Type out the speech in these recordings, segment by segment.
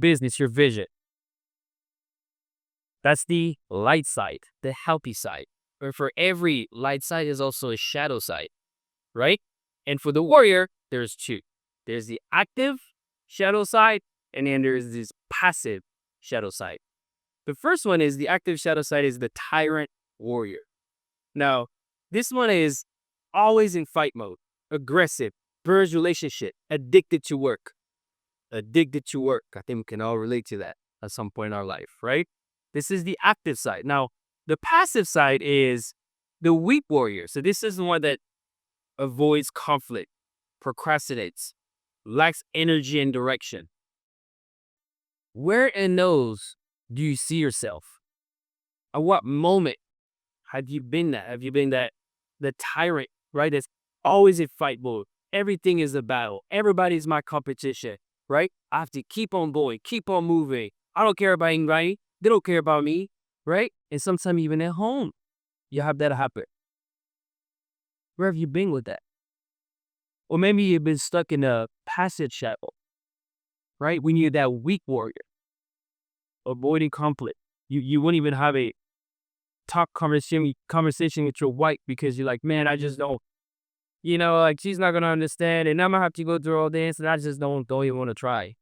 business, your vision. That's the light side, the healthy side. But for every light side is also a shadow side, right? And for the warrior, there's two. There's the active shadow side, and then there's this passive shadow side. The first one is the active shadow side is the tyrant warrior. Now, this one is always in fight mode, aggressive, burns relationship, addicted to work. Addicted to work. I think we can all relate to that at some point in our life, right? This is the active side. Now, the passive side is the weak warrior. So this is the one that avoids conflict, procrastinates, lacks energy and direction. Where in those do you see yourself? At what moment have you been that? Have you been that the tyrant, right? That's always in fight mode. Everything is a battle. Everybody's my competition, right? I have to keep on going, keep on moving. I don't care about anybody. They don't care about me, right? And sometimes even at home, you have that happen. Where have you been with that? Or maybe you've been stuck in a passive shadow, right? When you're that weak warrior, avoiding conflict. You wouldn't even have a talk conversation with your wife because you're like, man, I just don't, like she's not gonna understand, and I'm gonna have to go through all this, and I just don't even want to try,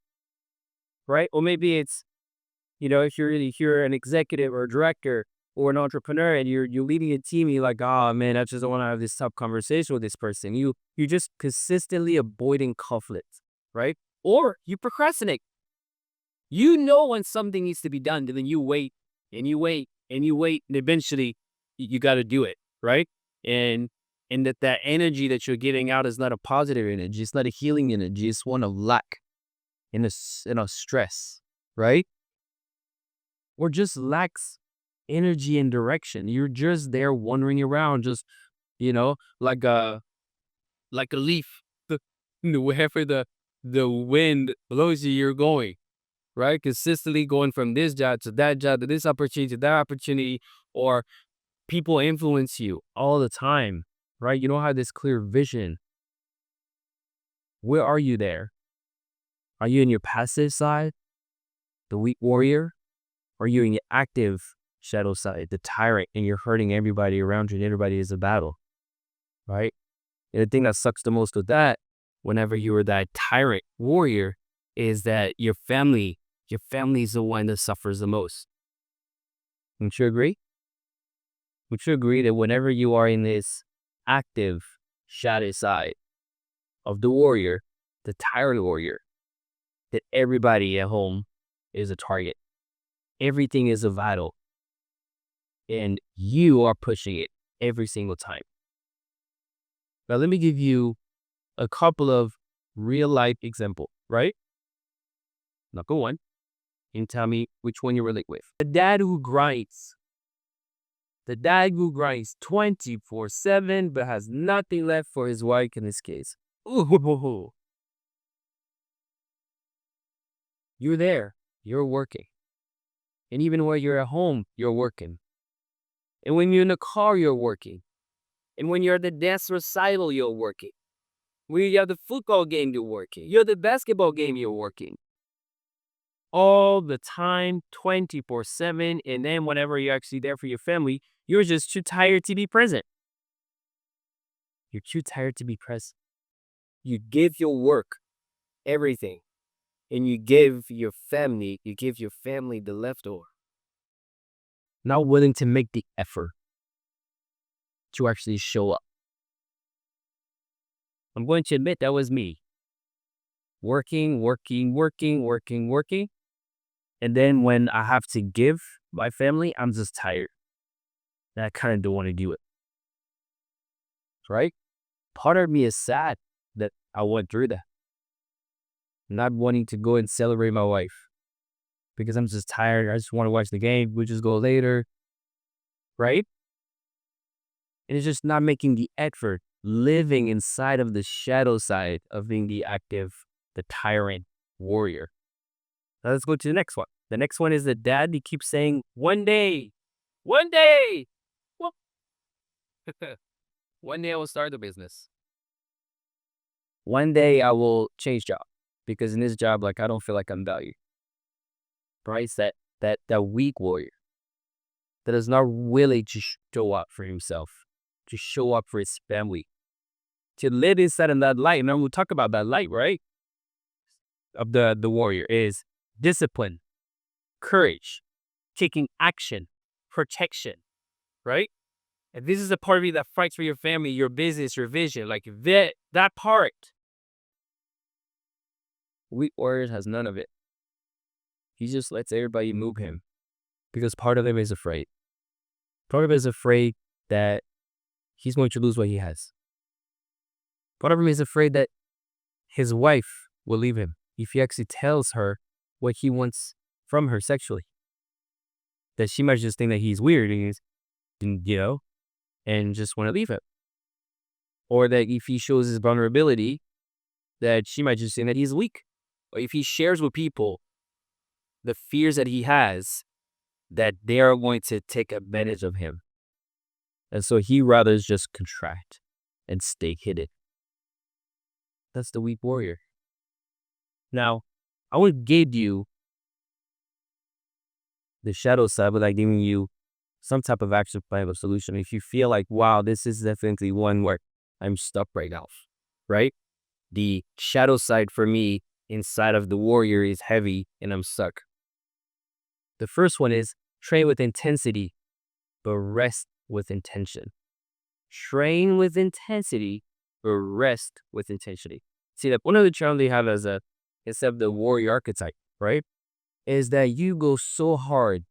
right? Or maybe it's, if you're an executive or a director or an entrepreneur and you're leading a team, you're like, oh man, I just don't want to have this tough conversation with this person. You're just consistently avoiding conflict, right? Or you procrastinate. You know when something needs to be done, and then you wait and you wait and you wait, and eventually you got to do it, right? And that energy that you're getting out is not a positive energy. It's not a healing energy. It's one of lack and a stress, right? Or just lacks energy and direction. You're just there wandering around, just like a leaf. Wherever the wind blows you, you're going, right? Consistently going from this job to that job to this opportunity to that opportunity, or people influence you all the time, right? You don't have this clear vision. Where are you there? Are you in your passive side, the weak warrior? Or are you in your active shadow side, the tyrant, and you're hurting everybody around you and everybody is a battle, right? And the thing that sucks the most with that, whenever you are that tyrant warrior, is that your family is the one that suffers the most. Would you agree? Would you agree that whenever you are in this active shadow side of the warrior, the tyrant warrior, that everybody at home is a target? Everything is a battle. And you are pushing it every single time. Now, let me give you a couple of real life examples, right? Number one, and tell me which one you relate with. The dad who grinds 24/7, but has nothing left for his wife in this case. Ooh, you're there, you're working. And even when you're at home, you're working. And when you're in the car, you're working. And when you're at the dance recital, you're working. When you're at the football game, you're working. You're at the basketball game, you're working. All the time, 24/7. And then whenever you're actually there for your family, you're just too tired to be present. You're too tired to be present. You give your work everything. And you give your family the leftover. Not willing to make the effort to actually show up. I'm going to admit that was me. Working. And then when I have to give my family, I'm just tired. And I kind of don't want to do it. Right? Part of me is sad that I went through that. Not wanting to go and celebrate my wife. Because I'm just tired. I just want to watch the game. We'll just go later. Right? And it's just not making the effort, living inside of the shadow side of being the active, the tyrant warrior. Now let's go to the next one. The next one is the dad. He keeps saying, one day. Well, one day I will start the business. One day I will change job. Because in this job, I don't feel like I'm valued. right? It's that weak warrior that is not willing to show up for himself, to show up for his family, to live inside of that light. And we'll talk about that light, right? Of the warrior is discipline, courage, taking action, protection, right? And this is the part of you that fights for your family, your business, your vision. Like that part. Weak warrior has none of it. He just lets everybody move him because part of him is afraid. Part of him is afraid that he's going to lose what he has. Part of him is afraid that his wife will leave him if he actually tells her what he wants from her sexually. That she might just think that he's weird and just want to leave him. Or that if he shows his vulnerability, that she might just think that he's weak. Or if he shares with people the fears that he has, that they are going to take advantage of him. And so he rather just contract and stay hidden. That's the weak warrior. Now, I would give you the shadow side without giving you some type of action plan or solution. If you feel like, wow, this is definitely one where I'm stuck right now, right? The shadow side for me inside of the warrior is heavy and I'm stuck. The first one is train with intensity, but rest with intention. Train with intensity, but rest with intention. See, that one of the challenges they have instead of the warrior archetype, right, is that you go so hard,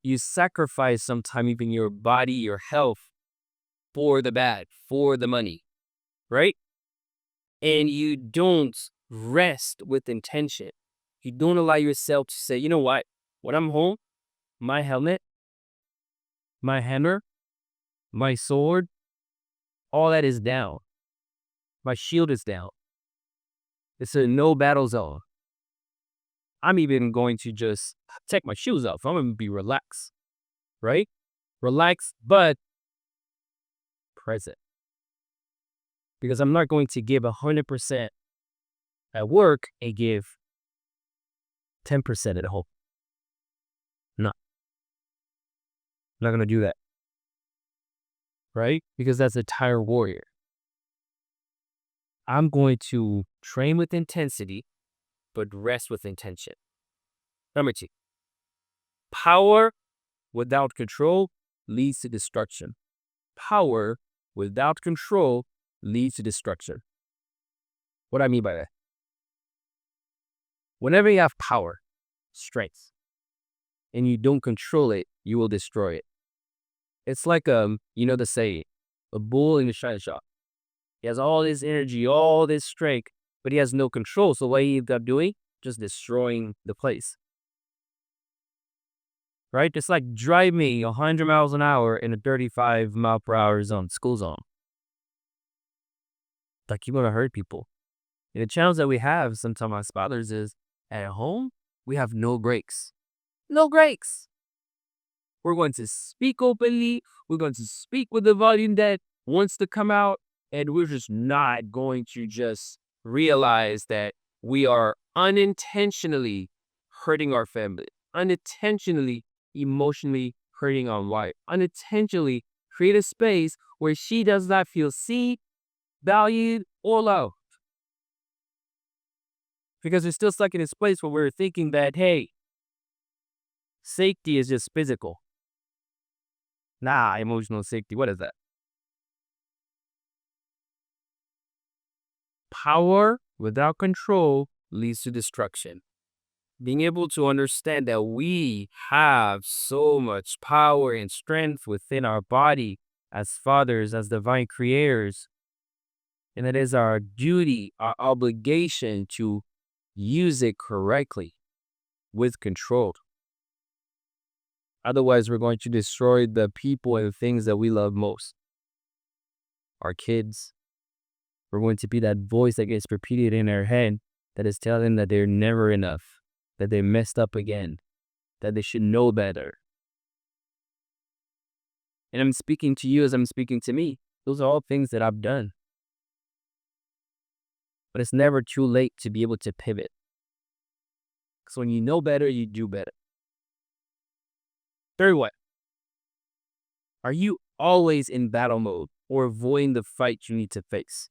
you sacrifice sometimes even your body, your health, for the bad, for the money, right? And you don't rest with intention. You don't allow yourself to say, you know what? When I'm home, my helmet, my hammer, my sword, all that is down. My shield is down. It's a no battle zone. I'm even going to just take my shoes off. I'm going to be relaxed, right? Relaxed, but present. Because I'm not going to give 100% at work and give 10% at home. No. I'm not going to do that. Right? Because that's a tired warrior. I'm going to train with intensity, but rest with intention. Number 2. Power without control leads to destruction. Power without control leads to destruction. What do I mean by that? Whenever you have power, strength, and you don't control it, you will destroy it. It's like, the saying, a bull in the china shop. He has all this energy, all this strength, but he has no control. So what he ends up doing? Just destroying the place. Right? It's like driving 100 miles an hour in a 35 mile per hour zone, school zone. Like, you're going to hurt people. And the challenge that we have sometimes as fathers is, at home, we have no brakes. No brakes. We're going to speak openly. We're going to speak with the volume that wants to come out. And we're just not going to just realize that we are unintentionally hurting our family, unintentionally emotionally hurting our wife, unintentionally create a space where she does not feel seen, valued, or loved. Because we're still stuck in this place where we're thinking that, hey, safety is just physical. Nah, emotional safety, what is that? Power without control leads to destruction. Being able to understand that we have so much power and strength within our body as fathers, as divine creators, and it is our duty, our obligation to use it correctly with control. Otherwise, we're going to destroy the people and things that we love most. Our kids. We're going to be that voice that gets repeated in their head that is telling them that they're never enough, that they messed up again, that they should know better. And I'm speaking to you as I'm speaking to me. Those are all things that I've done. But it's never too late to be able to pivot. Because when you know better, you do better. Third one, are you always in battle mode or avoiding the fight you need to face?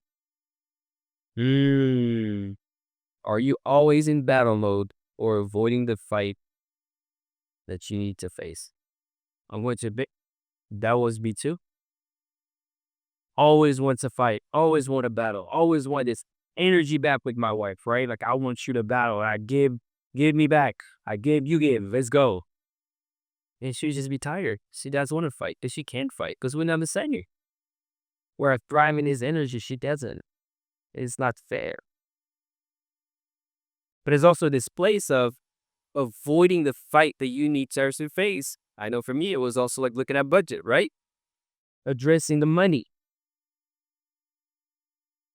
Are you always in battle mode or avoiding the fight that you need to face? I'm going to admit that was me too. Always want to fight, always want to battle, always want this energy back with my wife, right? Like I want you to battle. Give me back. I give, you give. Let's go. And she just be tired. She doesn't want to fight because she can't fight because we're not the same. Where I thrive in his energy, she doesn't. It's not fair. But it's also this place of avoiding the fight that you need to face. I know for me, it was also like looking at budget, right? Addressing the money.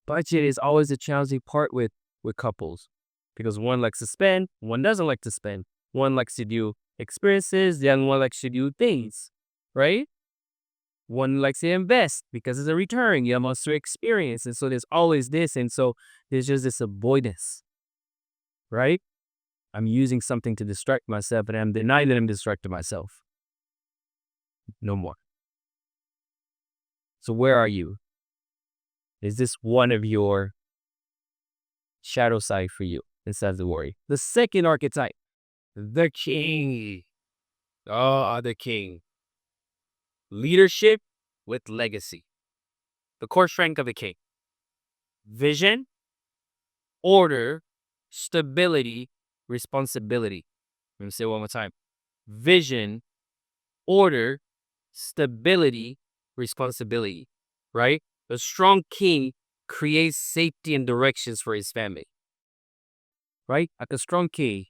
Budget is always a challenging part with couples because one likes to spend, one doesn't like to spend. One likes to do experiences, the other one likes to do things, right? One likes to invest because it's a return. You must experience. And so there's always this. And so there's just this avoidance, right? I'm using something to distract myself and I'm denying that I'm distracting myself. No more. So where are you? Is this one of your shadow side for you instead of the worry? The second archetype, the king. Oh, the king. Leadership with legacy. The core strength of the king. Vision, order, stability, responsibility. Let me say it one more time. Vision, order, stability, responsibility, right? A strong king creates safety and directions for his family, right? Like a strong king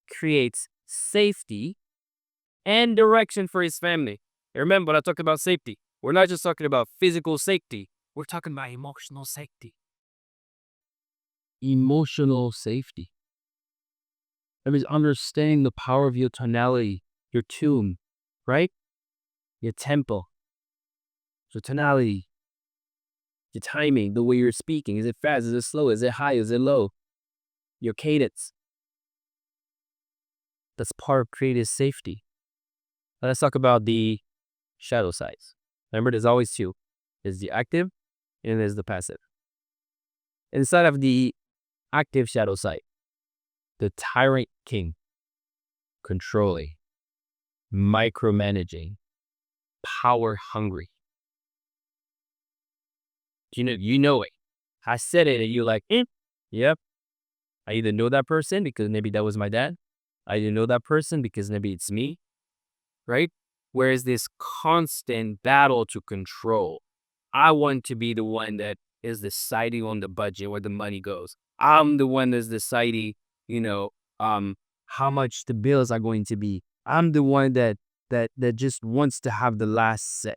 creates safety and direction for his family. And remember, when I talk about safety, we're not just talking about physical safety. We're talking about emotional safety. Emotional safety. That means understanding the power of your tonality, your tune, right? Your tempo, your tonality, your timing, the way you're speaking. Is it fast? Is it slow? Is it high? Is it low? Your cadence. That's part of creative safety. Let's talk about the shadow sides. Remember, there's always two. There's the active and there's the passive. Inside of the active shadow side, the tyrant king, controlling, micromanaging, power hungry. You know it. I said it and you're like, yep. I either know that person because maybe that was my dad. I either know that person because maybe it's me, right? Whereas this constant battle to control. I want to be the one that is deciding on the budget where the money goes. I'm the one that's deciding, how much the bills are going to be. I'm the one that just wants to have the last say.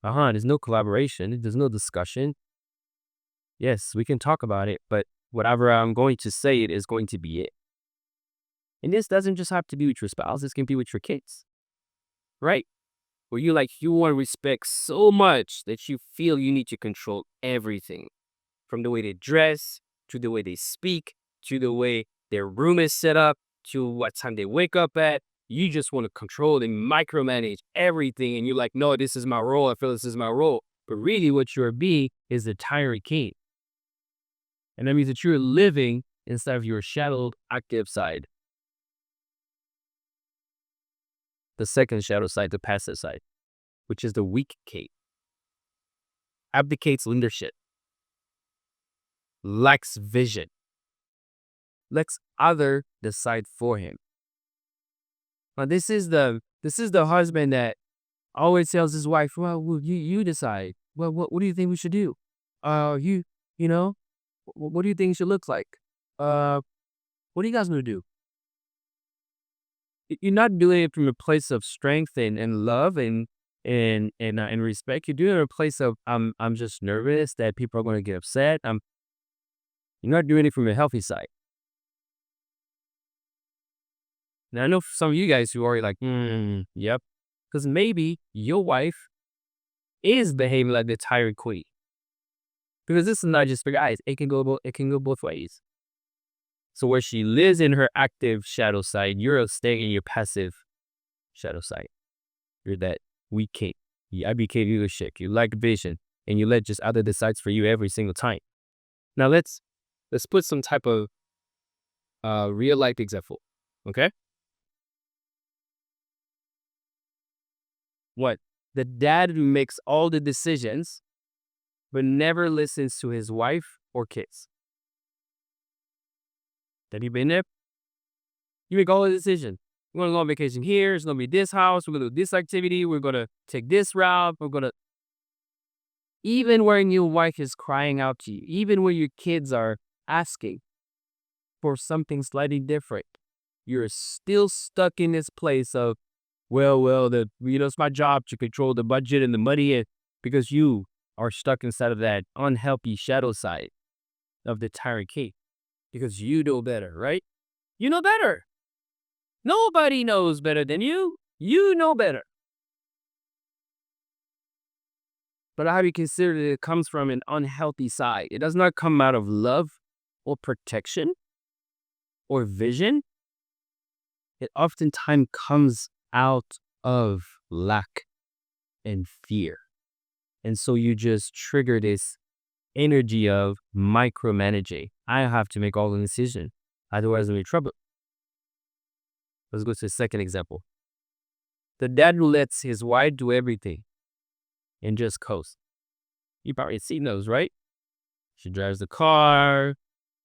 There's no collaboration. There's no discussion. Yes, we can talk about it, but whatever I'm going to say, it is going to be it. And this doesn't just have to be with your spouse. This can be with your kids, right? Where you want respect so much that you feel you need to control everything. From the way they dress, to the way they speak, to the way their room is set up, to what time they wake up at. You just want to control and micromanage everything. And you're like, no, this is my role. I feel this is my role. But really what you're being is the tyrant king. And that means that you're living inside of your shadowed active side. The second shadow side, the passive side, which is the weak king. Abdicates leadership. Lacks vision. Lets other decide for him. Now this is the husband that always tells his wife, well, you decide. Well, what do you think we should do? What do you think it should look like? What are you guys gonna do? You're not doing it from a place of strength and love and respect. You're doing it from a place of I'm just nervous that people are going to get upset. You're not doing it from a healthy side. Now I know for some of you guys who are like, yep, because maybe your wife is behaving like the tyrant queen. Because this is not just for guys. It can go both ways. So where she lives in her active shadow side, you're staying in your passive shadow side. You're that weak king. You advocate leadership. You lack vision, and you let just other decides for you every single time. Now let's put some type of real life example. Okay. What? The dad who makes all the decisions, but never listens to his wife or kids. Have you been there? You make all the decisions. We're going to go on vacation here. It's going to be this house. We're going to do this activity. We're going to take this route. We're going to. Even when your wife is crying out to you, even when your kids are asking for something slightly different, you're still stuck in this place of, it's my job to control the budget and the money, and because you are stuck inside of that unhealthy shadow side of the tyrant king, because you know better, right? You know better. Nobody knows better than you. You know better. But how do you consider that it comes from an unhealthy side? It does not come out of love or protection or vision. It oftentimes comes out of lack and fear. And so you just trigger this energy of micromanaging. I have to make all the decisions. Otherwise, I'm in trouble. Let's go to the second example. The dad who lets his wife do everything and just coast. You probably seen those, right? She drives the car.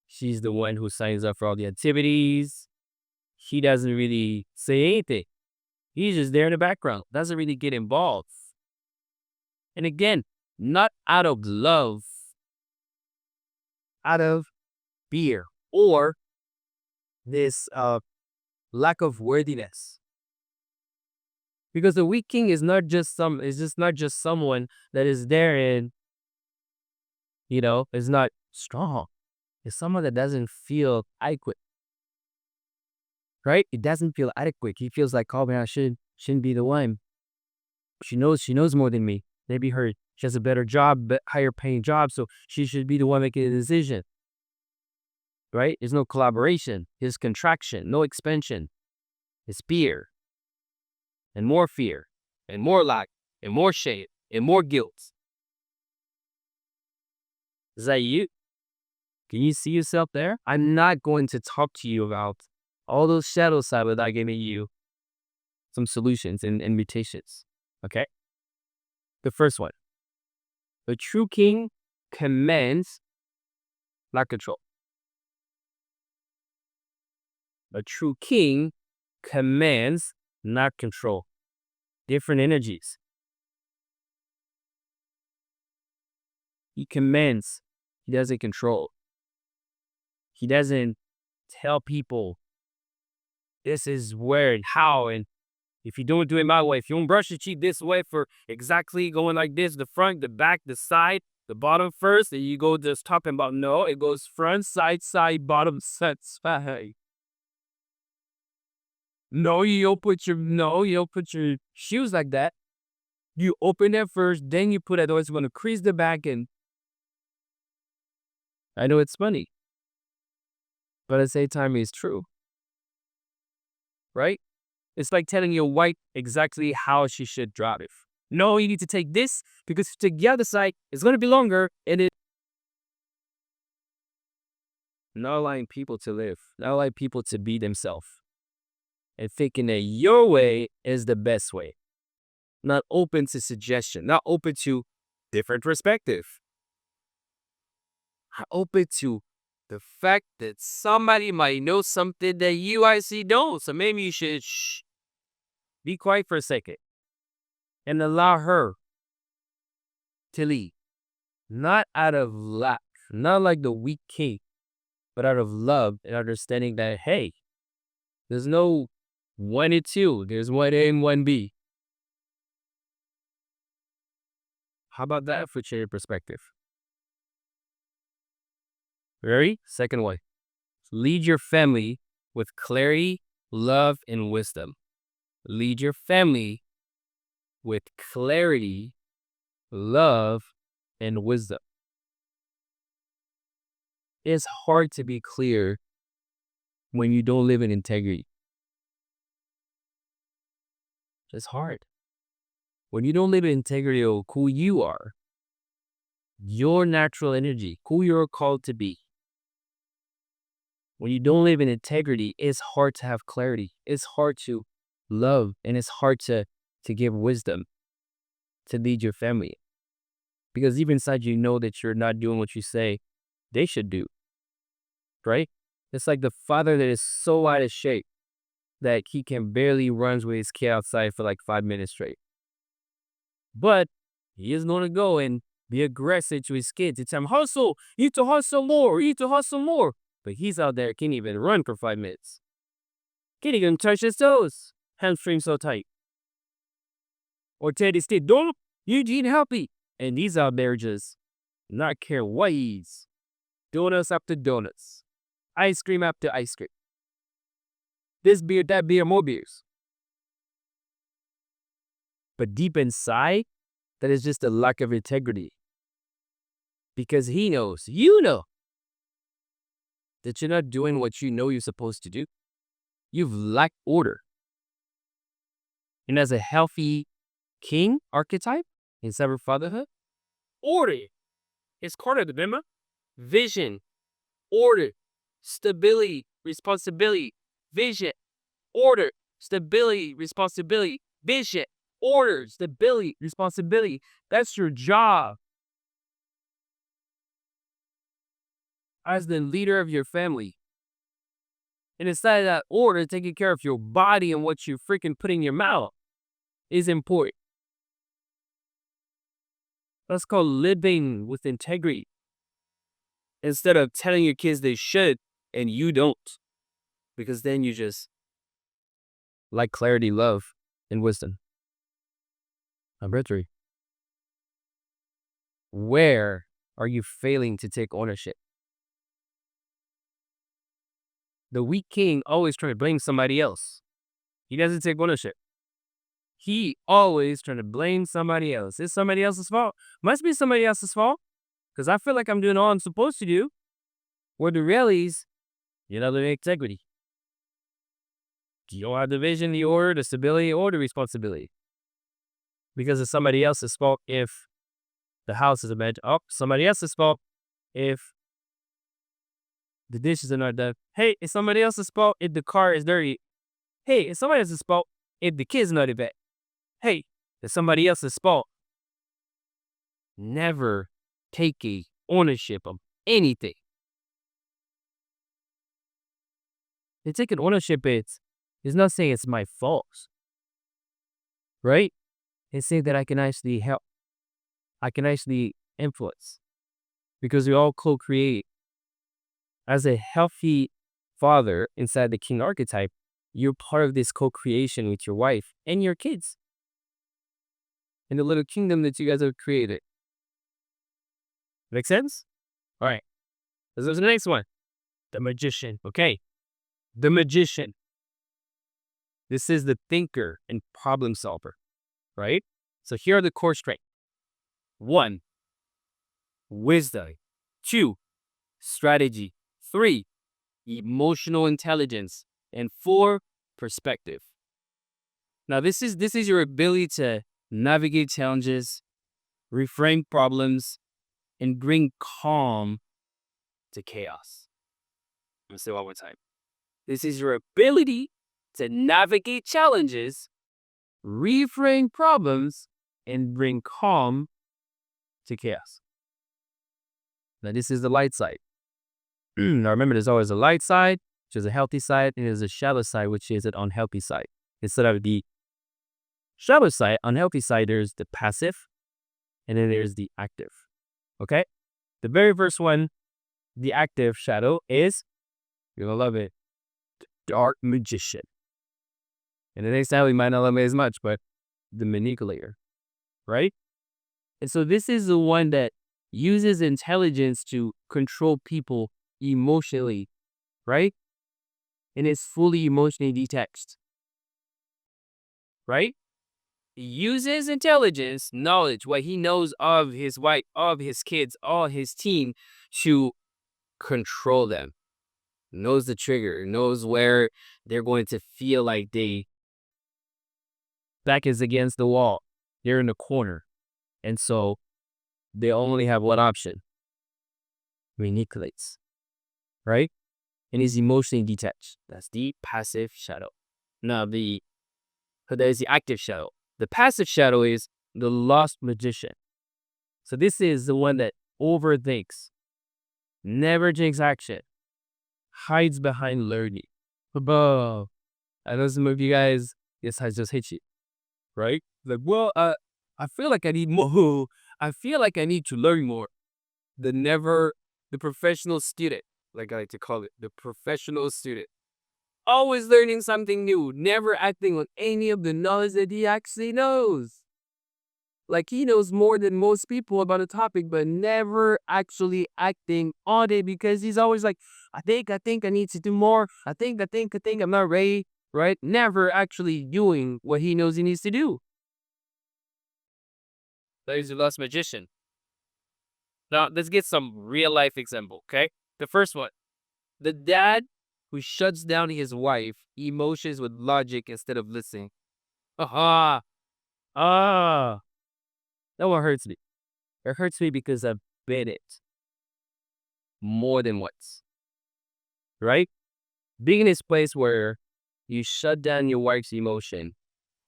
She's the one who signs up for all the activities. He doesn't really say anything. He's just there in the background. Doesn't really get involved. And again, not out of love, out of fear or this lack of worthiness. Because the weak king is not just not just someone that is there and is not strong. It's someone that doesn't feel adequate. Right? It doesn't feel adequate. He feels like, oh man, I shouldn't be the one. She knows more than me. Maybe she has a better job, higher paying job, so she should be the one making the decision. Right? There's no collaboration. There's contraction, no expansion. It's fear. And more fear. And more lack. And more shame. And more guilt. Is that you? Can you see yourself there? I'm not going to talk to you about all those shadow side without giving you some solutions and invitations. Okay? The first one. The true king commands, not control. A true king commands, not control. Different energies. He commands. He doesn't control. He doesn't tell people this is where and how, and if you don't do it my way, if you don't brush your teeth this way for exactly going like this, the front, the back, the side, the bottom first, and you go just top and bottom. No, it goes front, side, bottom, side. No, you don't put your shoes like that. You open it first, then you put it. Otherwise, it's going to crease the back, and I know it's funny, but at the same time, it's true. Right? It's like telling your wife exactly how she should drive. No, you need to take this because if you take the other side, it's going to be longer, and it. Not allowing people to live, not allowing people to be themselves, and thinking that your way is the best way. Not open to suggestion, not open to different perspective. Not open to the fact that somebody might know something that you actually don't. So maybe you should be quiet for a second and allow her to lead. Not out of lack, not like the weak king, but out of love and understanding that, hey, there's no 1 and 2. There's 1A and 1B. How about that for your perspective? Ready? Second way. Lead your family with clarity, love, and wisdom. Lead your family with clarity, love, and wisdom. It's hard to be clear when you don't live in integrity. It's hard. When you don't live in integrity of who you are, your natural energy, who you're called to be. When you don't live in integrity, it's hard to have clarity. It's hard to love, and it's hard to give wisdom, to lead your family. Because deep inside you know that you're not doing what you say they should do, right? It's like the father that is so out of shape that he can barely run with his kid outside for like 5 minutes straight. But he is going to go and be aggressive to his kids. It's him, hustle, you need to hustle more, you need to hustle more. But he's out there, can't even run for 5 minutes. Can't even touch his toes. Hamstring so tight. Or Teddy Stick, don't, you need help me. And he's out there just not care what he eats. Donuts after donuts. Ice cream after ice cream. This beer, that beer, more beers. But deep inside, that is just a lack of integrity. Because he knows, you know, that you're not doing what you know you're supposed to do. You've lacked order. And as a healthy king archetype in cyber fatherhood, order is part of the dilemma. Vision, order, stability, responsibility, vision, order, stability, responsibility, vision, order, stability, responsibility. That's your job as the leader of your family. And inside of that order, taking care of your body and what you freaking put in your mouth is important. That's called living with integrity. Instead of telling your kids they should and you don't. Because then you just like clarity, love, and wisdom. Number 3. Where are you failing to take ownership? The weak king always trying to blame somebody else. He doesn't take ownership. He always trying to blame somebody else. It's somebody else's fault. Must be somebody else's fault. Because I feel like I'm doing all I'm supposed to do. Where the reality is, you're not living integrity. You don't have the vision, the order, the stability, or the responsibility. Because it's somebody else's fault if the house is a mess. Oh, somebody else's fault if the dishes are not done. Hey, it's somebody else's fault if the car is dirty. Hey, it's somebody else's fault if the kid's not in bed. Hey, it's somebody else's fault. Never take ownership of anything. And taking ownership is not saying it's my fault. Right? It's saying that I can actually help. I can actually influence. Because we all co-create. As a healthy father inside the king archetype, you're part of this co-creation with your wife and your kids. In the little kingdom that you guys have created. Make sense? All right. Let's go to the next one. The magician. Okay. The magician. This is the thinker and problem solver. Right? So here are the core strengths. 1, wisdom. 2, strategy. 3, emotional intelligence. And 4, perspective. Now this is your ability to navigate challenges, reframe problems, and bring calm to chaos. I'm gonna say it one more time. This is your ability to navigate challenges, reframe problems, and bring calm to chaos. Now this is the light side. Now remember, there's always a light side, which is a healthy side, and there's a shadow side, which is an unhealthy side. Instead of the shadow side, unhealthy side, there's the passive, and then there's the active. Okay? The very first one, the active shadow, is, you're gonna love it, the dark magician. And the next time we might not love it as much, but the manipulator, right? And so this is the one that uses intelligence to control people emotionally, right? And is fully emotionally detached, right? He uses intelligence, knowledge, what he knows of his wife, of his kids, of his team, to control them. knows the trigger, knows where they're going to feel like they back is against the wall. They're in the corner. And so they only have one option. Manipulates. Right? And is emotionally detached. That's the passive shadow. Now there's the active shadow. The passive shadow is the lost magician. So this is the one that overthinks, never takes action, hides behind learning. Bro, I know some of you guys, this has just hit you, right? Like, well, I feel like I need more. I feel like I need to learn more. The professional student, like I like to call it, the professional student. Always learning something new, never acting on any of the knowledge that he actually knows. Like he knows more than most people about a topic, but never actually acting on it because he's always like, I think I need to do more. I think I'm not ready, right? Never actually doing what he knows he needs to do. That is the lost magician. Now, let's get some real life example, okay? The first one, the dad who shuts down his wife emotions with logic instead of listening. Aha! Ah! That one hurts me. It hurts me because I've been it more than once, right? Being in this place where you shut down your wife's emotion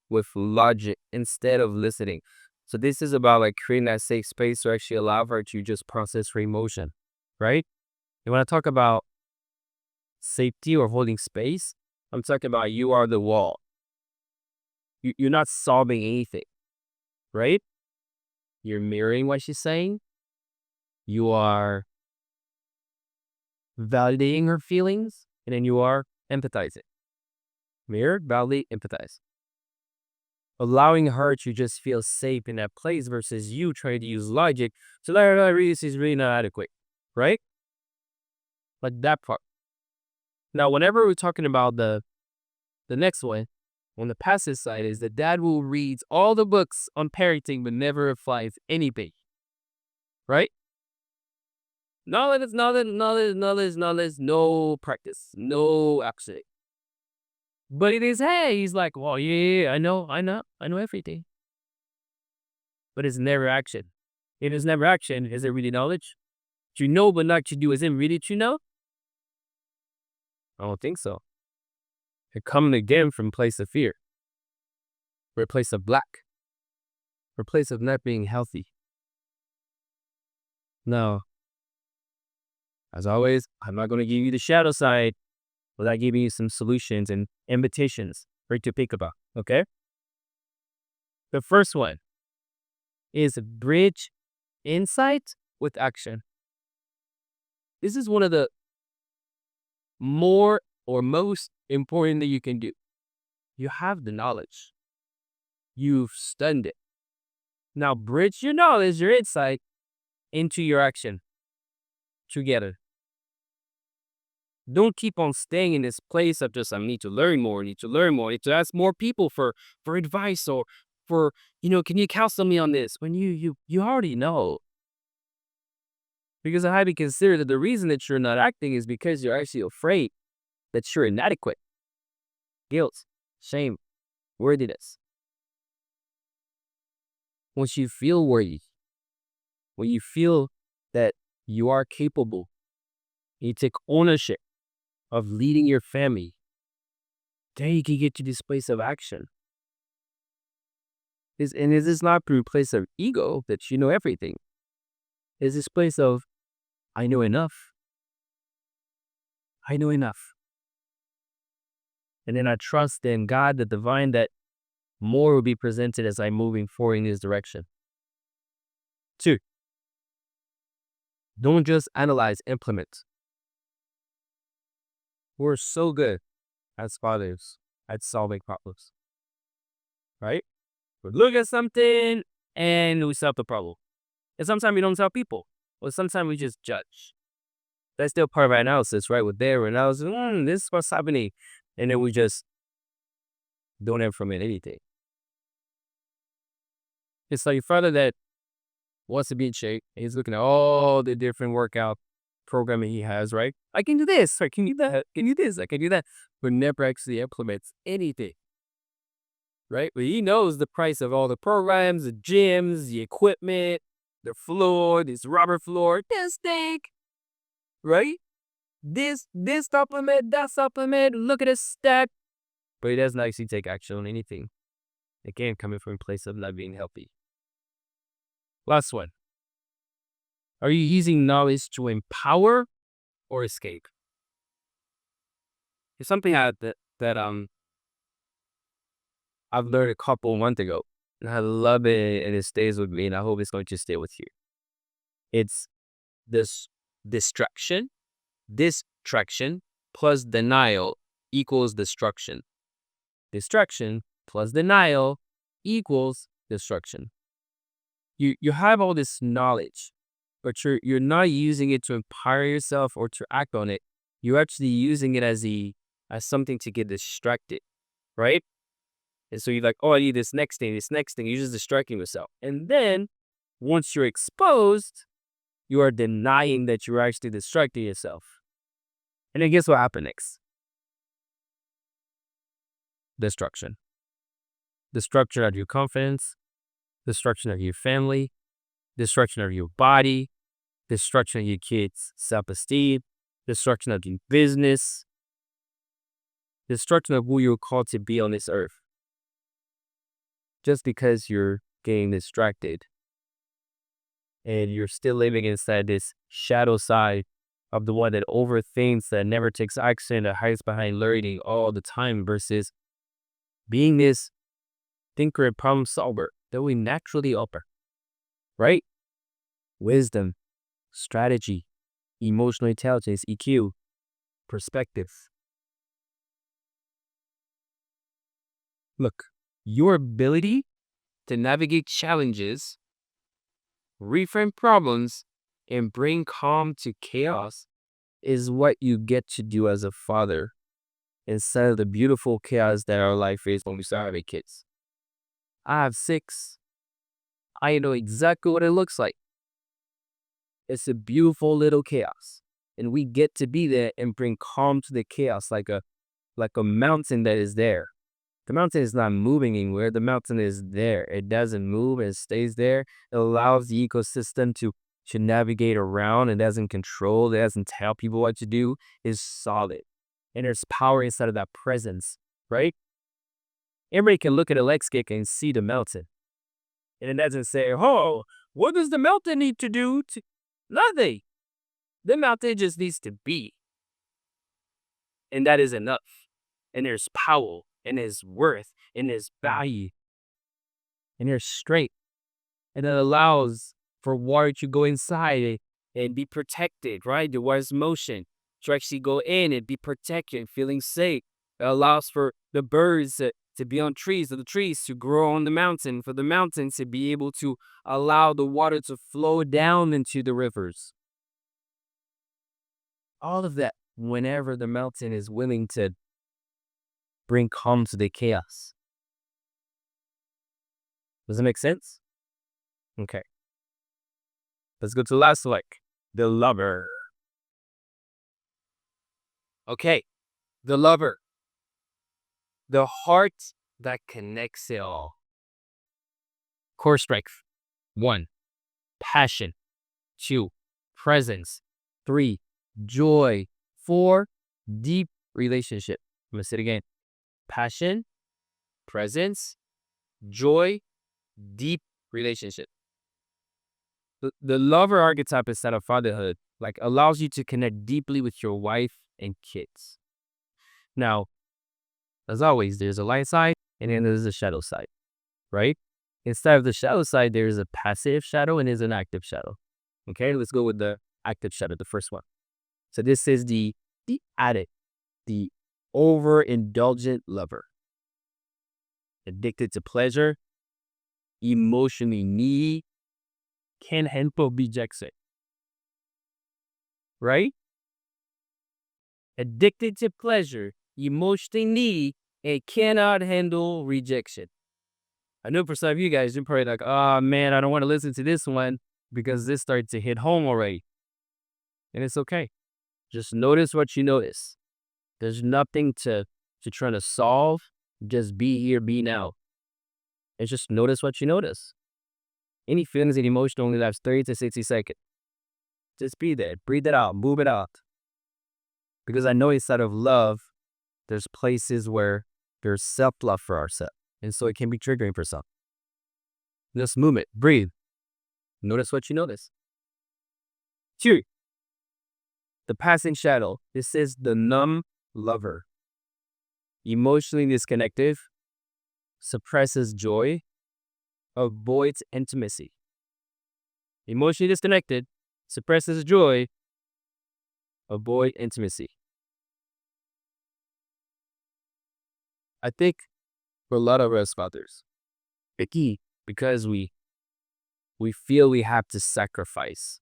with logic instead of listening. So this is about like creating that safe space to actually allow her to just process her emotion, right? And when I talk about safety or holding space, I'm talking about you are the wall. You're not solving anything, right? You're mirroring what she's saying. You are validating her feelings, and then you are empathizing. Mirror, validate, empathize. Allowing her to just feel safe in that place versus you trying to use logic. So that this is really not adequate, right? Like that part. Now, whenever we're talking about the next one, on the passive side, is the dad who reads all the books on parenting but never applies anything, right? Knowledge, no practice, no action. But it is, hey, he's like, well, yeah, I know everything. But it's never action. It is never action. Is it really knowledge? To know but not to do, is it really to know? I don't think so. It coming again from place of fear, or a place of black, or a place of not being healthy. Now, as always, I'm not going to give you the shadow side without giving you some solutions and invitations for you to think about, okay? The first one is bridge insight with action. This is one of the more or most important that you can do. You have the knowledge. You've studied it. Now bridge your knowledge, your insight, into your action together. Don't keep on staying in this place of just I need to learn more, need to ask more people for advice or for, can you counsel me on this? When you already know. Because I highly consider that the reason that you're not acting is because you're actually afraid that you're inadequate. Guilt, shame, worthiness. Once you feel worthy, when you feel that you are capable, you take ownership of leading your family, then you can get to this place of action. And is this not through a place of ego that you know everything? Is this place of, I know enough. I know enough. And then I trust in God, the divine, that more will be presented as I'm moving forward in this direction. 2, don't just analyze, implement. We're so good as fathers at solving problems, right? We look at something and we solve the problem. And sometimes we don't tell people, or sometimes we just judge. That's still part of our analysis, right? We're there, and I was, this is what's happening. And then we just don't implement anything. It's like your father that wants to be in shape. He's looking at all the different workout programming he has, right? I can do this, I can do that, I can do this, I can do that, but never actually implements anything, right? But he knows the price of all the programs, the gyms, the equipment, the floor, this rubber floor, this thing, right? This supplement, that supplement, look at this stack. But he doesn't actually take action on anything. Again, coming from a place of not being healthy. Last one. Are you using knowledge to empower or escape? It's something that I've learned a couple months ago, and I love it, and it stays with me, and I hope it's going to stay with you. It's this distraction plus denial equals destruction. Distraction plus denial equals destruction. You have all this knowledge, but you're not using it to empower yourself or to act on it. You're actually using it as something to get distracted, right? And so you're like, oh, I need this next thing. You're just distracting yourself. And then once you're exposed, you are denying that you're actually distracting yourself. And then guess what happened next? Destruction. Destruction of your confidence, destruction of your family, destruction of your body, destruction of your kids' self-esteem, destruction of your business, destruction of who you're called to be on this earth. Just because you're getting distracted and you're still living inside this shadow side of the one that overthinks, that never takes action, that hides behind learning all the time, versus being this thinker and problem solver that we naturally offer, right? Wisdom, strategy, emotional intelligence, EQ, perspective. Look, your ability to navigate challenges, reframe problems, and bring calm to chaos is what you get to do as a father instead of the beautiful chaos that our life is when we start having kids. I have 6. I know exactly what it looks like. It's a beautiful little chaos. And we get to be there and bring calm to the chaos like a mountain that is there. The mountain is not moving anywhere. The mountain is there. It doesn't move. It stays there. It allows the ecosystem to navigate around. It doesn't control. It doesn't tell people what to do. It's solid. And there's power inside of that presence, right? Everybody can look at a landscape and see the mountain. And it doesn't say, oh, what does the mountain need to do? Nothing. The mountain just needs to be. And that is enough. And there's power, and there's worth, and there's value, and there's strength. And it allows for water to go inside and be protected, right? The water's motion to actually go in and be protected, feeling safe. It allows for the birds to be on trees, for the trees to grow on the mountain, for the mountain to be able to allow the water to flow down into the rivers. All of that whenever the mountain is willing to bring calm to the chaos. Does it make sense? Okay. Let's go to the last the lover. Okay, the lover. The heart that connects it all. Core strength. 1, passion. 2, presence. 3, joy. 4, deep relationship. I'm going to say it again. Passion, presence, joy, deep relationship. The lover archetype inside of fatherhood allows you to connect deeply with your wife and kids. Now, as always, there's a light side and then there's a shadow side, right? Inside of the shadow side, there's a passive shadow and there's an active shadow. Okay, let's go with the active shadow, the first one. So this is the addict, the overindulgent lover. Addicted to pleasure, emotionally needy, can't handle rejection. Right? Addicted to pleasure, emotionally needy, and cannot handle rejection. I know for some of you guys, you're probably like, oh man, I don't want to listen to this one because this started to hit home already. And it's okay. Just notice what you notice. There's nothing to try to solve. Just be here, be now. And just notice what you notice. Any feelings and emotion only lasts 30 to 60 seconds. Just be there. Breathe it out. Move it out. Because I know inside of love, there's places where there's self-love for ourselves. And so it can be triggering for some. Just move it. Breathe. Notice what you notice. 2. The passing shadow. This is the numb lover. Emotionally disconnected. Suppresses joy. Avoids intimacy. Emotionally disconnected. Suppresses joy. Avoid intimacy. I think for a lot of us fathers, the key, because we feel we have to sacrifice.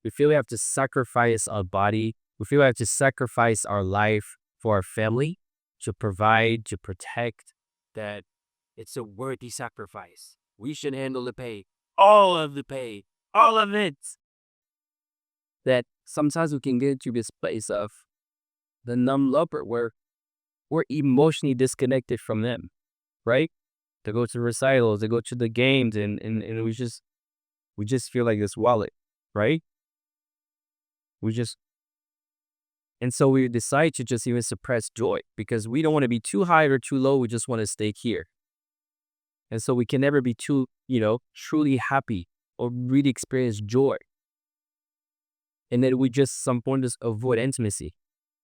We feel we have to sacrifice our body. We feel we have to sacrifice our life for our family, to provide, to protect, that it's a worthy sacrifice. We should handle the pay, all of the pay, all of it. That sometimes we can get to this place of the numb lover where we're emotionally disconnected from them, right? To go to recitals, to go to the games, and we just feel like this wallet, right? And so we decide to just even suppress joy because we don't want to be too high or too low. We just want to stay here. And so we can never be too, truly happy or really experience joy. And then we just some point just avoid intimacy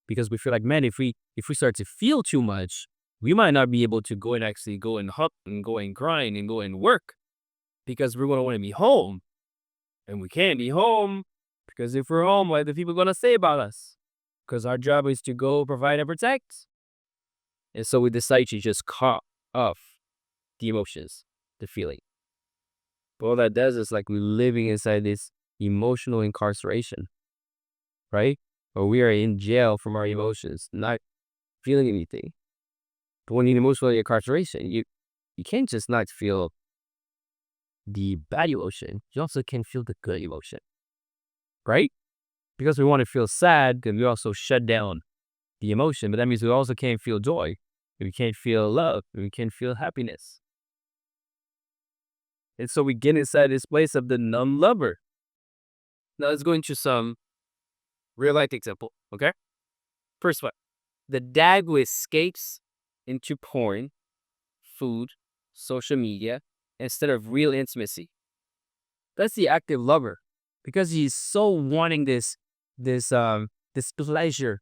because we feel like, man, if we start to feel too much, we might not be able to go and actually go and hop and go and grind and go and work because we're going to want to be home. And we can't be home because if we're home, what are the people going to say about us? Because our job is to go provide and protect. And so we decide to just cut off the emotions, the feeling. But all that does is like we're living inside this emotional incarceration, right? Or we are in jail from our emotions, not feeling anything. But when you're in emotional incarceration, you can't just not feel the bad emotion. You also can feel the good emotion, right? Because we want to feel sad, then we also shut down the emotion. But that means we also can't feel joy. We can't feel love. We can't feel happiness. And so we get inside this place of the numb lover. Now let's go into some real life example, okay? First one, the dad who escapes into porn, food, social media, instead of real intimacy. That's the active lover because he's so wanting this pleasure,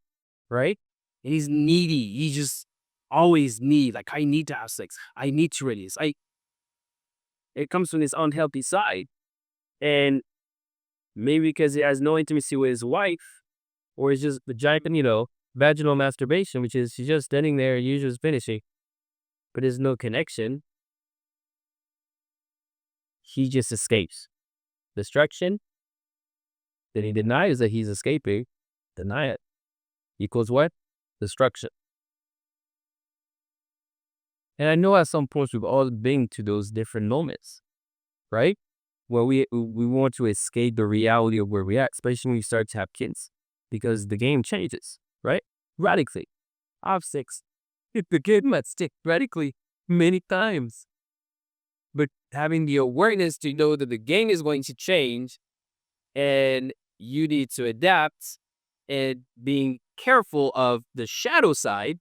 right? And he's needy. He just always need, like, I need to have sex. I need to release. It comes from his unhealthy side. And maybe because he has no intimacy with his wife, or it's just vaginal masturbation, which is she's just standing there, usually finishing, but there's no connection. He just escapes. Destruction. Then he denies that he's escaping. Deny it. Equals what? Destruction. And I know at some points we've all been to those different moments, right? Where we want to escape the reality of where we're at, especially when we start to have kids, because the game changes, right? Radically. I have sex. The kid might stick radically many times. But having the awareness to know that the game is going to change and you need to adapt, and being careful of the shadow side,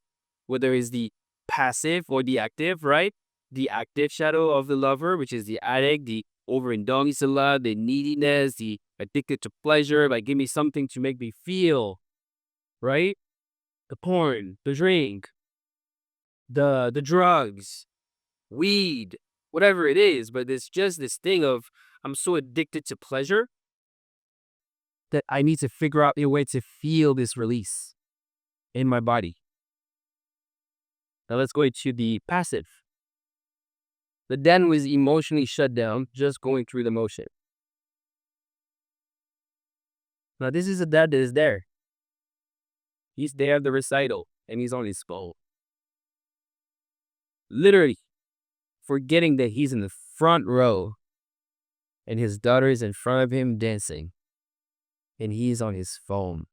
whether it's the passive or the active, right? The active shadow of the lover, which is the addict, the overindulgence in love, the neediness, the addicted to pleasure, like give me something to make me feel, right? The porn, the drink, the drugs, weed, whatever it is, but it's just this thing of I'm so addicted to pleasure that I need to figure out a way to feel this release in my body. Now let's go into the passive. The dad was emotionally shut down, just going through the motion. Now this is a dad that is there. He's there at the recital, and he's on his phone. Literally forgetting that he's in the front row and his daughter is in front of him dancing. and he's on his phone.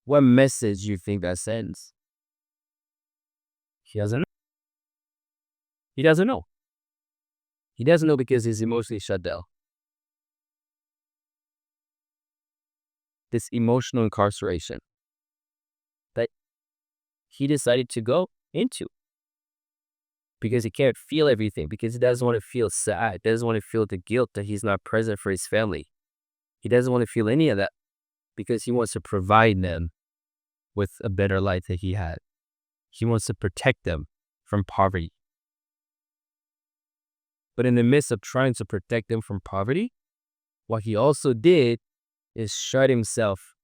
What message do you think that sends? He doesn't know. He doesn't know. He doesn't know because he's emotionally shut down. This emotional incarceration that he decided to go into because he can't feel everything, because he doesn't want to feel sad, doesn't want to feel the guilt that he's not present for his family. He doesn't want to feel any of that because he wants to provide them with a better life that he had. He wants to protect them from poverty. But in the midst of trying to protect them from poverty, what he also did is shut himself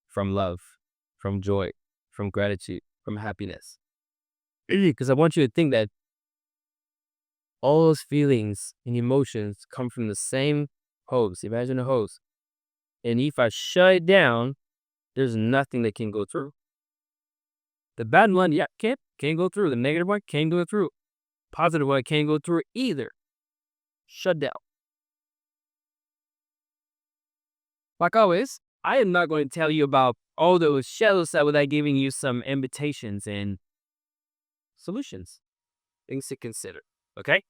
from love, from joy, from gratitude, from happiness. Because I want you to think that all those feelings and emotions come from the same hose. Imagine a hose. And if I shut it down, there's nothing that can go through. The bad one, yeah, can't go through. The negative one can't go through. Positive one can't go through either. Shut down. Like always, I am not going to tell you about all those shadow side without giving you some invitations and solutions, things to consider. Okay?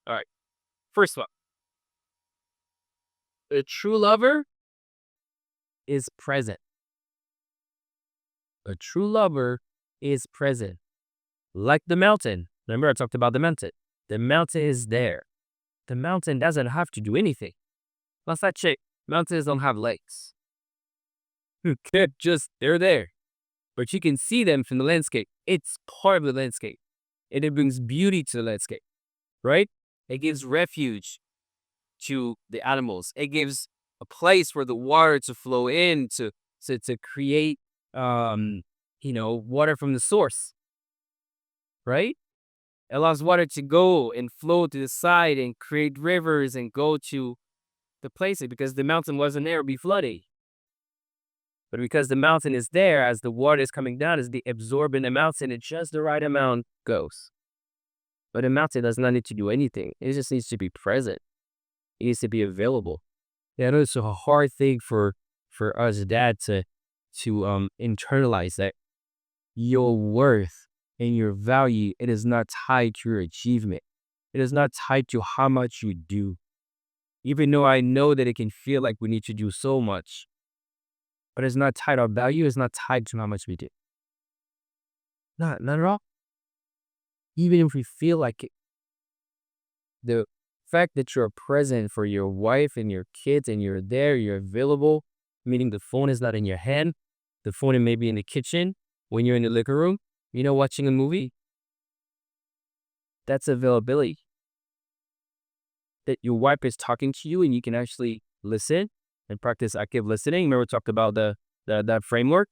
All right. First one. A true lover is present. A true lover is present. Like the mountain. Remember I talked about the mountain. The mountain is there. The mountain doesn't have to do anything. Last I checked, mountains don't have legs. They're there. But you can see them from the landscape. It's part of the landscape. And it brings beauty to the landscape, right? It gives refuge to the animals. It gives a place for the water to flow in to create, water from the source, right? It allows water to go and flow to the side and create rivers and go to the places because the mountain wasn't there, it would be flooding. But because the mountain is there, as the water is coming down, as the absorbing the mountain, it just the right amount goes. But the mountain does not need to do anything. It just needs to be present. It needs to be available. Yeah, I know it's a hard thing for us dad to internalize that your worth and your value, it is not tied to your achievement. It is not tied to how much you do. Even though I know that it can feel like we need to do so much, but it's not tied. Our value is not tied to how much we do. Not at all. Even if we feel like it, the fact that you're present for your wife and your kids and you're there, you're available, meaning the phone is not in your hand, the phone may be in the kitchen when you're in the living room, watching a movie. That's availability. That your wife is talking to you and you can actually listen and practice active listening. Remember we talked about that framework?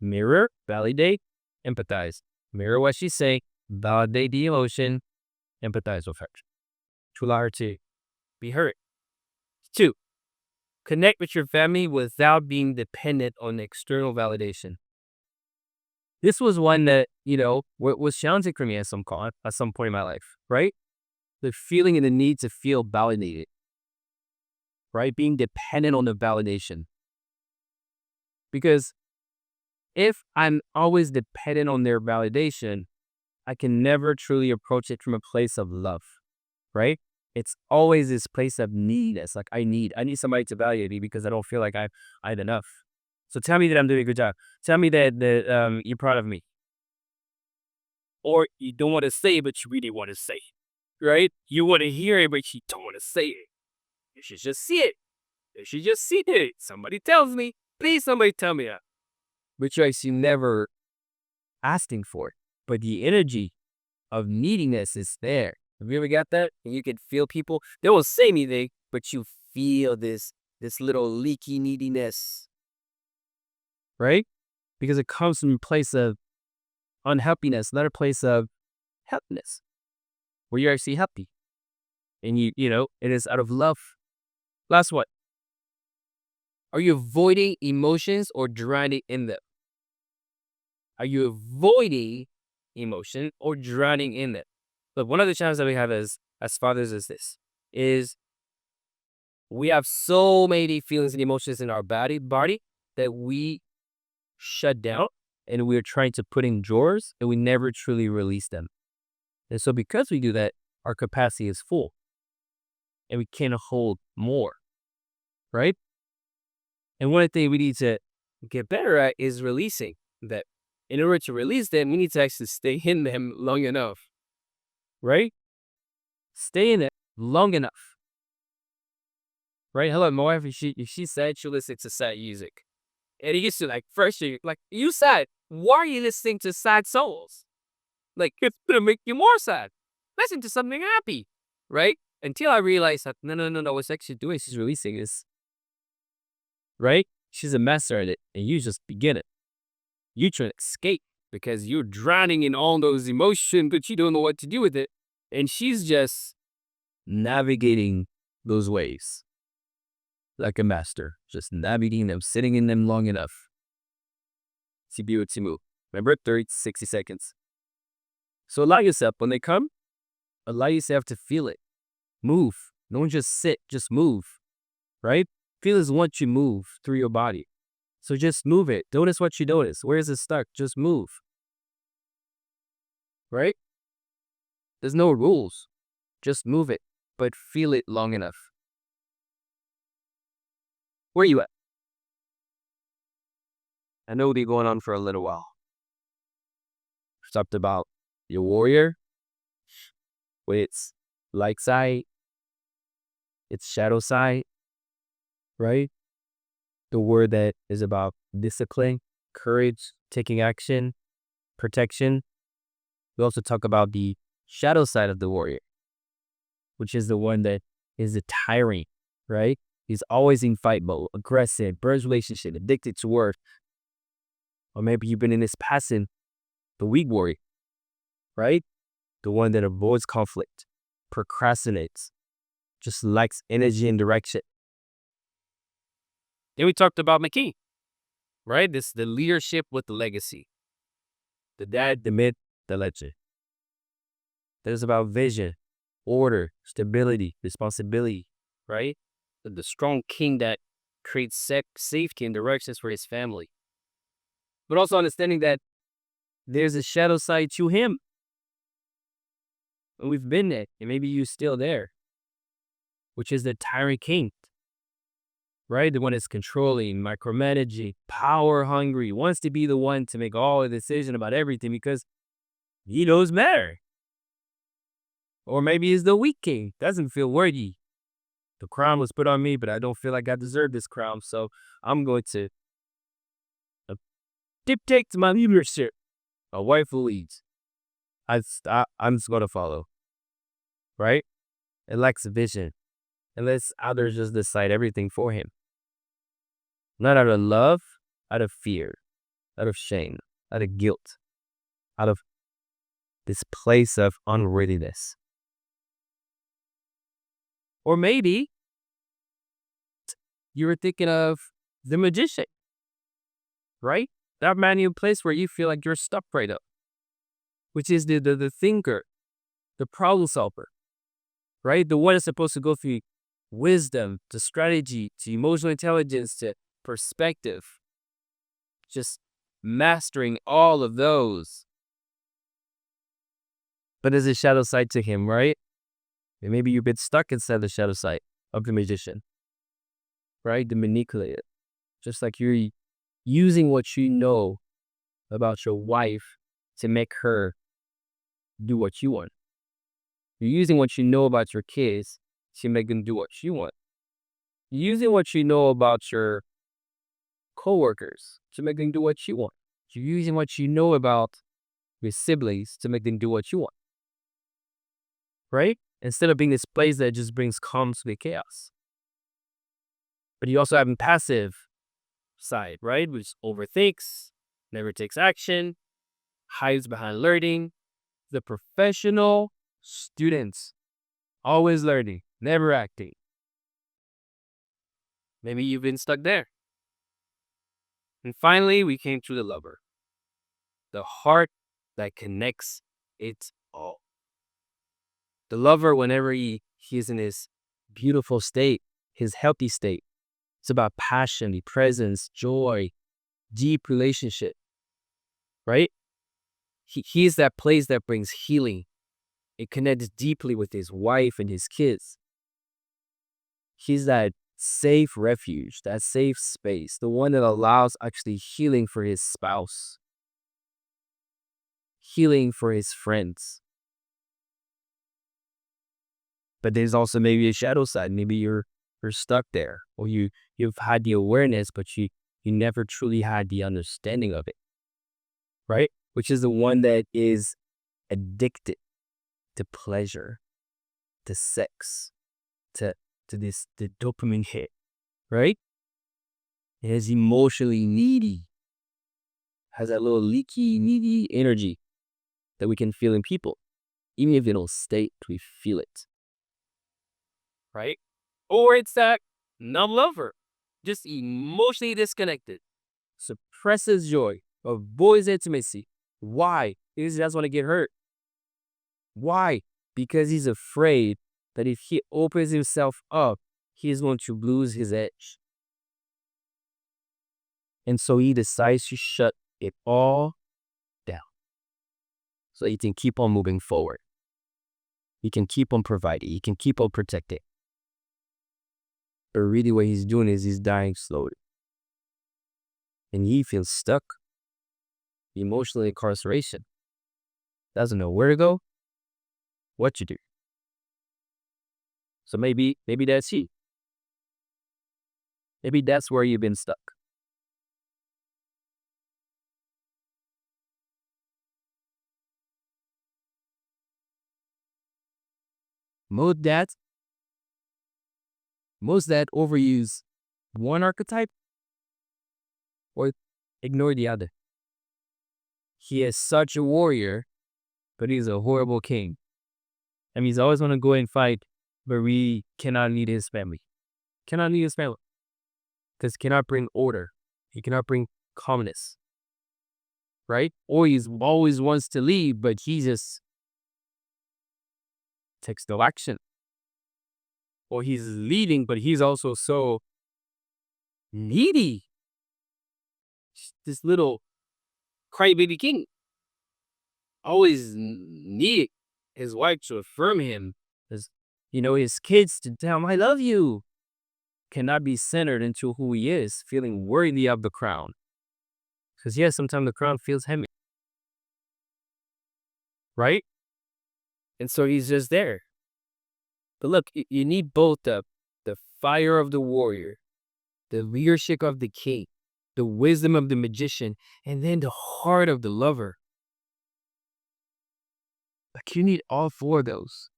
Mirror, validate, empathize. Mirror what she say, validate the emotion, empathize with her. To allow her to be heard. 2, connect with your family without being dependent on external validation. This was one that, was challenging for me at some point in my life, right? The feeling and the need to feel validated, right? Being dependent on the validation. Because if I'm always dependent on their validation, I can never truly approach it from a place of love, right? It's always this place of need. It's like I need somebody to validate me because I don't feel like I have enough. So tell me that I'm doing a good job. Tell me that you're proud of me. Or you don't want to say it, but you really want to say it, right? You want to hear it, but you don't want to say it. You should just see it. You should just see it. Somebody tells me. Please, somebody tell me that. But you're actually never asking for it. But the energy of neediness is there. Have you ever got that? And you can feel people, they won't say anything, but you feel this little leaky neediness. Right? Because it comes from a place of unhappiness, not a place of happiness, where you're actually happy. And it is out of love. Last one. Are you avoiding emotions or drowning in them? Are you avoiding emotion or drowning in it? But one of the challenges that we have as fathers is this, is We have so many feelings and emotions in our body that we shut down and we're trying to put in drawers and we never truly release them. And so because we do that, our capacity is full and we can't hold more, right? And one thing we need to get better at is releasing that. In order to release them, we need to actually stay in them long enough, right? Stay in it long enough, right? Hello, my wife, if she said she listens to sad music. And it used to like, first you like, you sad. Why are you listening to sad souls? Like, it's gonna make you more sad. Listen to something happy, right? Until I realized that, no, what's actually doing, she's releasing this, right? She's a master at it, and you just begin it. You try to escape because you're drowning in all those emotions, but you don't know what to do with it. And she's just navigating those waves like a master, just navigating them, sitting in them long enough. Timu. Remember, 30 to 60 seconds. So allow yourself, when they come, allow yourself to feel it. Move. Don't just sit, just move, right? Feelings want you to move through your body. So just move it. Notice what you notice. Where is it stuck? Just move. Right? There's no rules. Just move it, but feel it long enough. Where you at? I know it'll be going on for a little while. We talked about your warrior with its light side, its shadow side, right? The word that is about discipline, courage, taking action, protection. We also talk about the shadow side of the warrior, which is the one that is a tyranny, right? He's always in fight mode, aggressive, burns relationship, addicted to work. Or maybe you've been in this passive, the weak warrior, right? The one that avoids conflict, procrastinates, just lacks energy and direction. Then we talked about McKee, right? This the leadership with the legacy. The dad, the myth, the legend. That is about vision, order, stability, responsibility, right? The strong king that creates safety and directions for his family. But also understanding that there's a shadow side to him. And we've been there, and maybe you're still there, which is the tyrant king, right? The one that's controlling, micromanaging, power hungry, wants to be the one to make all the decision about everything because he knows better. Or maybe he's the weak king, doesn't feel worthy. The crown was put on me, but I don't feel like I deserve this crown, so I'm going to dictate my leadership. A wife who leads. I'm just going to follow, right? It lacks vision. It lets others just decide everything for him. Not out of love, out of fear, out of shame, out of guilt, out of this place of unworthiness. Or maybe you were thinking of the magician, right? That manual place where you feel like you're stuck right up, which is the thinker, the problem solver, right? The one that's supposed to go through wisdom, to strategy, to emotional intelligence, to perspective, just mastering all of those. But there's a shadow side to him, right? And maybe you've been stuck inside the shadow side of the magician, right? The manipulator. Just like you're using what you know about your wife to make her do what you want. You're using what you know about your kids to make them do what you want. You're using what you know about your coworkers to make them do what you want. You're using what you know about your siblings to make them do what you want. Right? Instead of being this place that just brings calm to the chaos. But you also have a passive side, right? Which overthinks, never takes action, hides behind learning. The professional students, always learning, never acting. Maybe you've been stuck there. And finally, we came to the lover. The heart that connects it all. The lover, whenever he is in his beautiful state, his healthy state. It's about passion, presence, joy, deep relationship, right? He's that place that brings healing. It connects deeply with his wife and his kids. He's that safe refuge, that safe space, the one that allows actually healing for his spouse, healing for his friends. But there's also maybe a shadow side. Maybe you're stuck there, or you've had the awareness, but you never truly had the understanding of it, right? Which is the one that is addicted to pleasure, to sex, to the dopamine hit, right? It is emotionally needy, has that little leaky, needy energy that we can feel in people. Even if they don't state, we feel it. Right? Or it's that non-lover, just emotionally disconnected, suppresses joy, avoids intimacy. Why? Because he doesn't want to get hurt. Why? Because he's afraid that if he opens himself up, he's going to lose his edge. And so he decides to shut it all down so he can keep on moving forward. He can keep on providing. He can keep on protecting. But really what he's doing is he's dying slowly. And he feels stuck. Emotional incarceration. Doesn't know where to go, what to do. So maybe that's he. Maybe that's where you've been stuck. Most dads overuse one archetype or ignore the other. He is such a warrior, but he's a horrible king. I mean, he's always want to go and fight, but we cannot lead his family. Cannot lead his family. Because he cannot bring order. He cannot bring calmness. Right? Or he always wants to leave, but he just takes no action. Or he's leading, but he's also so needy. This little crybaby king always need his wife to affirm him. His kids to tell him, I love you. Cannot be centered into who he is, feeling worthy of the crown. Because yes, sometimes the crown feels heavy. Right? And so he's just there. But look, you need both the fire of the warrior, the leadership of the king, the wisdom of the magician, and then the heart of the lover. Like you need all four of those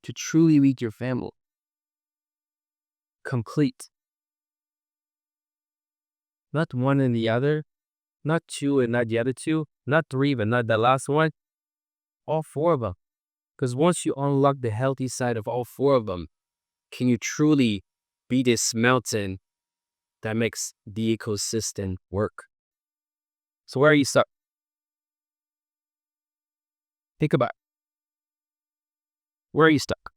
to truly lead your family. Complete. Not one and the other, not two and not the other two, not three but not the last one. All four of them. Because once you unlock the healthy side of all four of them, can you truly be this mountain that makes the ecosystem work? So where are you stuck? Think about it. Where are you stuck?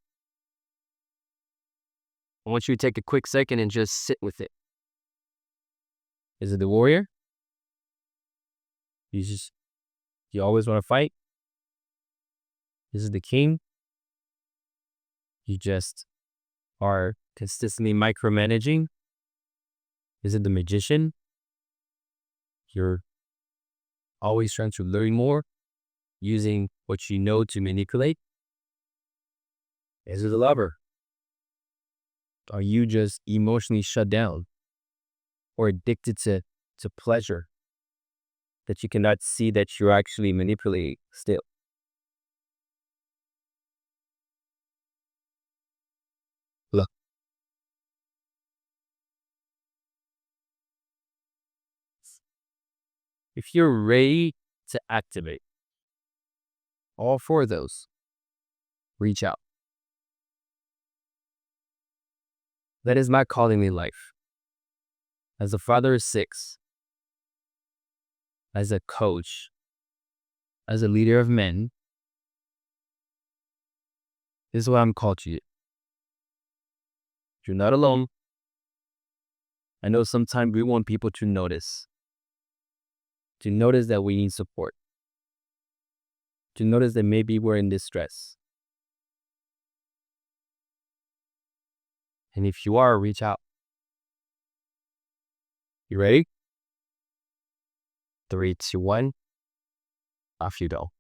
I want you to take a quick second and just sit with it. Is it the warrior? You always want to fight? Is it the king? You just are consistently micromanaging? Is it the magician? You're always trying to learn more, using what you know to manipulate? Is it the lover? Are you just emotionally shut down or addicted to pleasure that you cannot see that you're actually manipulating still? Look, if you're ready to activate all four of those, reach out. That is my calling in life. As a father of six, as a coach, as a leader of men, this is what I'm called to you. You're not alone. I know sometimes we want people to notice that we need support, to notice that maybe we're in distress. And if you are, reach out. You ready? 3, 2, 1. Off you go.